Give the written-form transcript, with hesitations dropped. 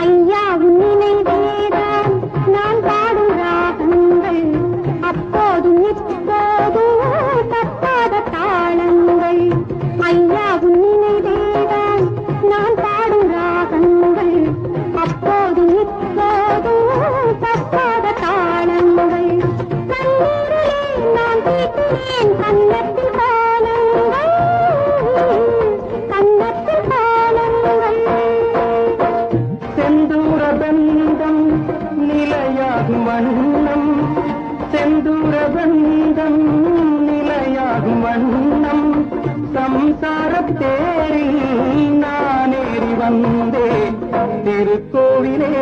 ஐயா உன் நினைவேதான் நான் பாடும் ராகங்கள், அப்போதும் இப்போதும் தப்பாத தாளங்கள். ஐயா உன் நினைவேதான் நான் பாடும் ராகங்கள், அப்போதும் இப்போதும் தப்பாத தாளங்கள். கண்ணீரிலே நான் தீட்டினேன் கன்னத்தில் காலங்கள், கன்னத்தில் காலங்கள். செந்தூர பந்தம் நிலையாகும் வண்ணம், செந்தூர பந்தம் நிலையாகும் வண்ணம். சம்சாரத்தேரில் நான் ஏறி வந்தேன் திருக்கோவிலே